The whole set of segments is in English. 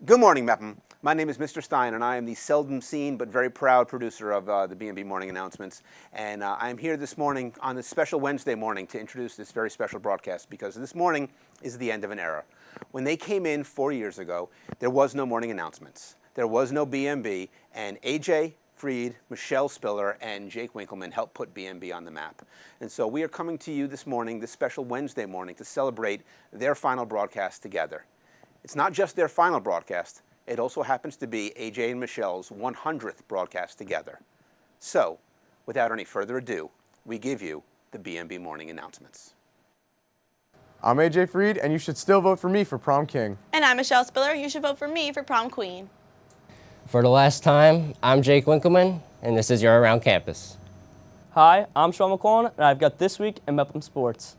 Good morning, Mepham. My name is Mr. Stein, and I am the seldom seen but very proud producer of the BMB morning announcements. And I am here this morning on this special Wednesday morning to introduce this very special broadcast because this morning is the end of an era. When they came in 4 years ago, there was no morning announcements. There was no BMB, and AJ Freed, Michele Spiller, and Jake Winkleman helped put BMB on the map. And so we are coming to you this morning, this special Wednesday morning, to celebrate their final broadcast together. It's not just their final broadcast, it also happens to be AJ and Michele's 100th broadcast together. So, without any further ado, we give you the BMB morning announcements. I'm AJ Freed, and you should still vote for me for prom king. And I'm Michele Spiller. You should vote for me for prom queen. For the last time, I'm Jake Winkleman, and this is your Around Campus. Hi, I'm Sean McCollum, and I've got This Week in Mepham Sports.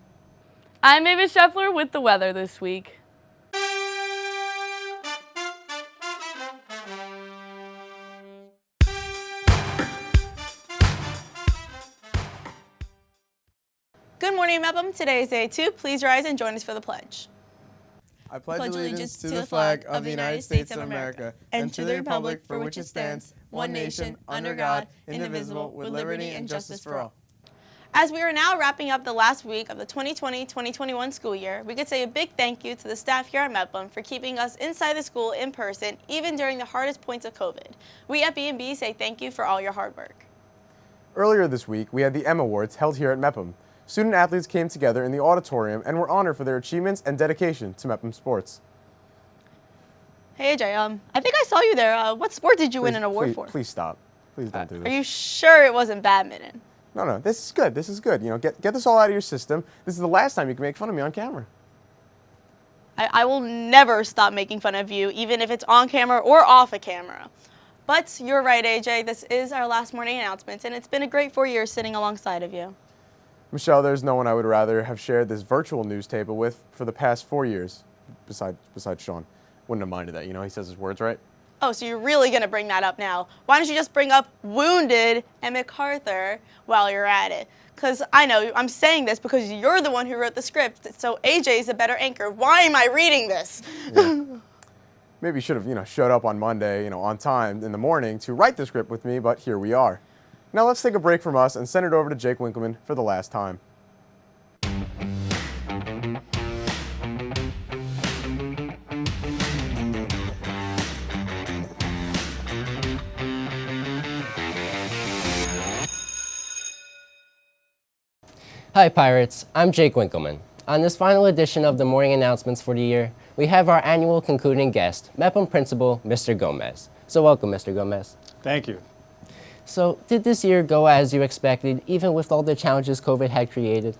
I'm Mavis Scheffler with the weather this week. Good morning, Mepham. Today is day 2. Please rise and join us for the pledge. I pledge allegiance to the flag of the United States of America and to the republic for which it stands, one nation, under God, indivisible, with liberty and justice for all. As we are now wrapping up the last week of the 2020-2021 school year, we could say a big thank you to the staff here at Mepham for keeping us inside the school in person, even during the hardest points of COVID. We at BMB say thank you for all your hard work. Earlier this week, we had the M Awards held here at Mepham. Student athletes came together in the auditorium and were honored for their achievements and dedication to Mepham sports. Hey AJ, I think I saw you there. What sport did you win an award for? Please stop. Please don't do this. Are you sure it wasn't badminton? No, this is good. This is good. You know, get this all out of your system. This is the last time you can make fun of me on camera. I will never stop making fun of you, even if it's on camera or off a camera. But you're right, AJ. This is our last morning announcements, and it's been a great 4 years sitting alongside of you. Michele, there's no one I would rather have shared this virtual news table with for the past 4 years, besides Sean. Wouldn't have minded that, you know, he says his words right. Oh, so you're really going to bring that up now. Why don't you just bring up Wounded and MacArthur while you're at it? Because I know I'm saying this because you're the one who wrote the script, so AJ's a better anchor. Why am I reading this? Yeah. Maybe you should have, showed up on Monday, on time in the morning to write the script with me, but here we are. Now let's take a break from us and send it over to Jake Winkleman for the last time. Hi Pirates, I'm Jake Winkleman. On this final edition of the morning announcements for the year, we have our annual concluding guest, Mepham Principal, Mr. Gomez. So welcome, Mr. Gomez. Thank you. So, did this year go as you expected, even with all the challenges COVID had created?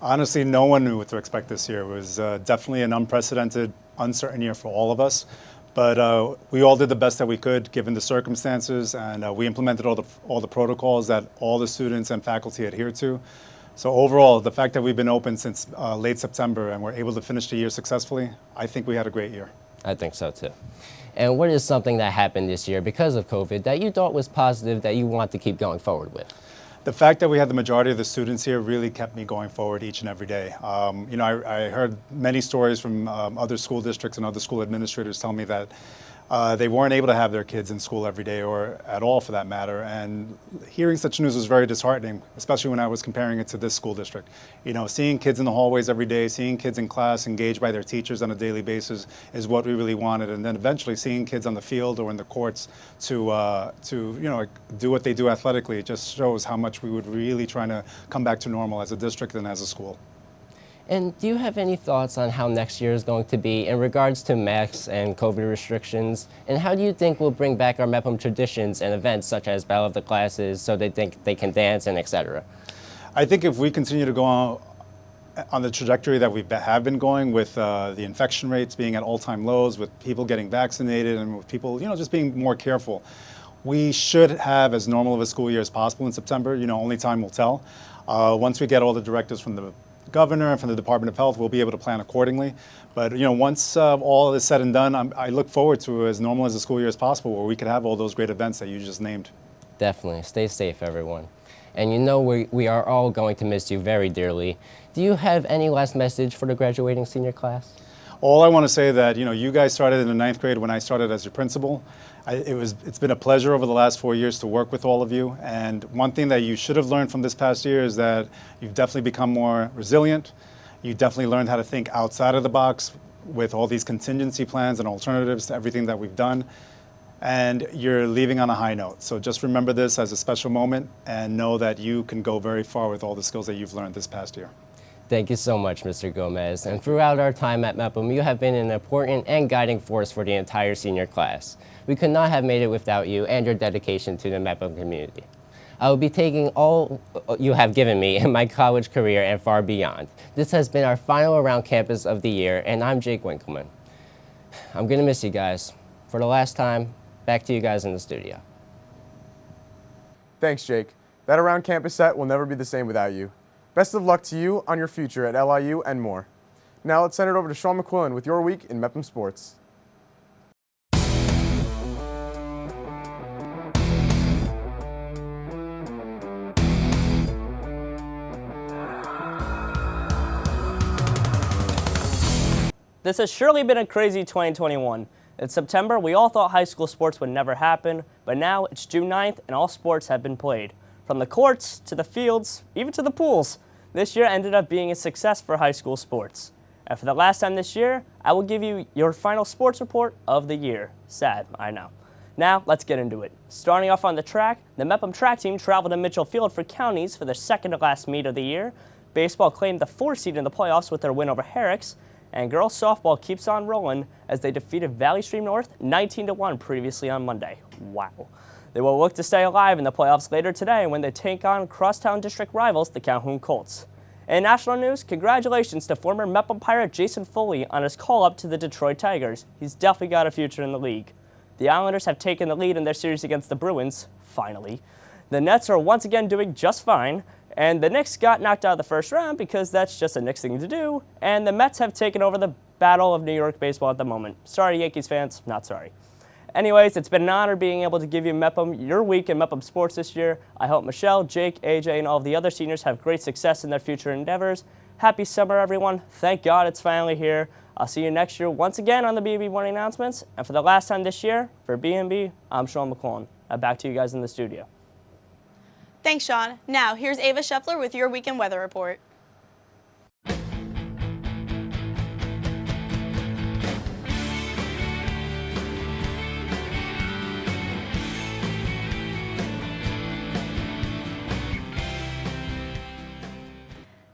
Honestly, no one knew what to expect this year. It was definitely an unprecedented, uncertain year for all of us. But we all did the best that we could, given the circumstances, and we implemented all the protocols that all the students and faculty adhered to. So overall, the fact that we've been open since late September and we're able to finish the year successfully, I think we had a great year. I think so too. And what is something that happened this year because of COVID that you thought was positive that you want to keep going forward with? The fact that we had the majority of the students here really kept me going forward each and every day. I heard many stories from other school districts and other school administrators tell me that they weren't able to have their kids in school every day or at all for that matter. And hearing such news was very disheartening, especially when I was comparing it to this school district. Seeing kids in the hallways every day, seeing kids in class engaged by their teachers on a daily basis is what we really wanted. And then eventually seeing kids on the field or in the courts to do what they do athletically, it just shows how much we would really try to come back to normal as a district and as a school. And do you have any thoughts on how next year is going to be in regards to masks and COVID restrictions? And how do you think we'll bring back our Mepham traditions and events such as Battle of the Classes so they think they can dance and etc.? I think if we continue to go on the trajectory that we have been going with the infection rates being at all-time lows, with people getting vaccinated and with people just being more careful, we should have as normal of a school year as possible in September. Only time will tell. Once we get all the directives from the governor and from the Department of Health, we'll be able to plan accordingly. But once all is said and done, I look forward to as normal as a school year as possible, where we could have all those great events that you just named. Definitely. Stay safe, everyone. And we are all going to miss you very dearly. Do you have any last message for the graduating senior class? All I want to say that, you guys started in the 9th grade when I started as your principal. It's been a pleasure over the last 4 years to work with all of you. And one thing that you should have learned from this past year is that you've definitely become more resilient. You definitely learned how to think outside of the box with all these contingency plans and alternatives to everything that we've done. And you're leaving on a high note. So just remember this as a special moment and know that you can go very far with all the skills that you've learned this past year. Thank you so much, Mr. Gomez. And throughout our time at Mepham, you have been an important and guiding force for the entire senior class. We could not have made it without you and your dedication to the Mepham community. I will be taking all you have given me in my college career and far beyond. This has been our final around campus of the year, and I'm Jake Winkleman. I'm gonna miss you guys. For the last time, back to you guys in the studio. Thanks, Jake. That around campus set will never be the same without you. Best of luck to you on your future at LIU and more. Now let's send it over to Sean McQuillan with your week in Mepham sports. This has surely been a crazy 2021. In September, we all thought high school sports would never happen, but now it's June 9th and all sports have been played. From the courts, to the fields, even to the pools. This year ended up being a success for high school sports. And for the last time this year, I will give you your final sports report of the year. Sad, I know. Now, let's get into it. Starting off on the track, the Mepham track team traveled to Mitchell Field for counties for their second to last meet of the year. Baseball claimed the 4th seed in the playoffs with their win over Herrick's. And girls softball keeps on rolling as they defeated Valley Stream North 19-1 previously on Monday. Wow. They will look to stay alive in the playoffs later today when they take on crosstown district rivals, the Calhoun Colts. In national news, congratulations to former Mepham Pirate Jason Foley on his call-up to the Detroit Tigers. He's definitely got a future in the league. The Islanders have taken the lead in their series against the Bruins, finally. The Nets are once again doing just fine, and the Knicks got knocked out of the first round because that's just a Knicks thing to do, and the Mets have taken over the Battle of New York baseball at the moment. Sorry, Yankees fans, not sorry. Anyways, it's been an honor being able to give you Mepham your week in Mepham sports this year. I hope Michele, Jake, AJ, and all of the other seniors have great success in their future endeavors. Happy summer, everyone. Thank God it's finally here. I'll see you next year once again on the BMB Morning Announcements. And for the last time this year, for BMB, I'm Sean McClellan. Back to you guys in the studio. Thanks, Sean. Now, here's Ava Scheffler with your weekend weather report.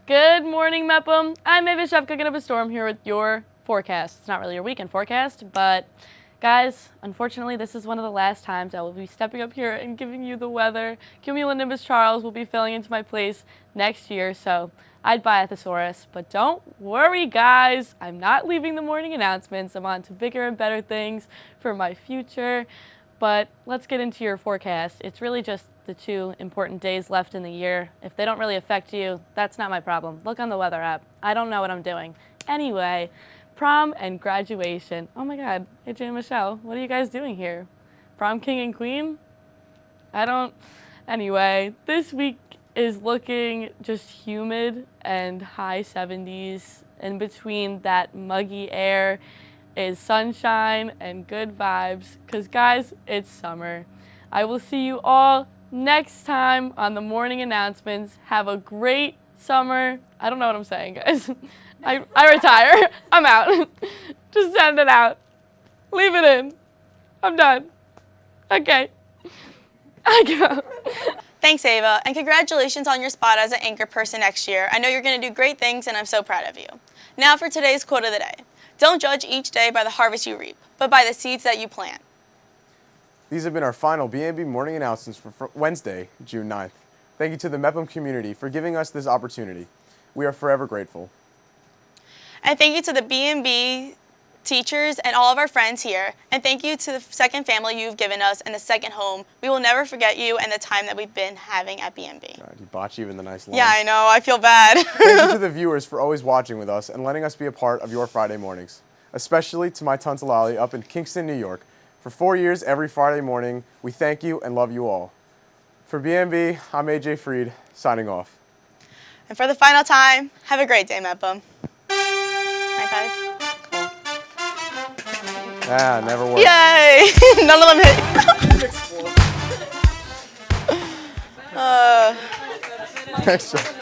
Good morning, Mepham. I'm Ava Scheffler, cooking up a storm here with your forecast. It's not really your weekend forecast, but guys, unfortunately, this is one of the last times I will be stepping up here and giving you the weather. Cumulonimbus Charles will be filling into my place next year, so I'd buy a thesaurus. But don't worry, guys. I'm not leaving the morning announcements. I'm on to bigger and better things for my future. But let's get into your forecast. It's really just the 2 important days left in the year. If they don't really affect you, that's not my problem. Look on the weather app. I don't know what I'm doing. Anyway, prom and graduation. Oh my God, AJ and Michele, what are you guys doing here? Prom king and queen? Anyway, this week is looking just humid and high 70s. In between that muggy air is sunshine and good vibes, because guys, it's summer. I will see you all next time on the morning announcements. Have a great summer. I don't know what I'm saying, guys. I retire. I'm out. Just send it out. Leave it in. I'm done. Okay. I go. Thanks, Ava, and congratulations on your spot as an anchor person next year. I know you're going to do great things, and I'm so proud of you. Now for today's quote of the day. Don't judge each day by the harvest you reap, but by the seeds that you plant. These have been our final BMB morning announcements for Wednesday, June 9th. Thank you to the Mepham community for giving us this opportunity. We are forever grateful. And thank you to the BMB teachers and all of our friends here. And thank you to the second family you've given us and the second home. We will never forget you and the time that we've been having at BMB. God, you botched even the nice lines. Yeah, I know. I feel bad. Thank you to the viewers for always watching with us and letting us be a part of your Friday mornings. Especially to my Tontalali up in Kingston, New York. For 4 years, every Friday morning, we thank you and love you all. For BMB, I'm AJ Freed, signing off. And for the final time, have a great day, Mepham. High five. Cool. Ah, never worked. Yay! None of them hit. Extra.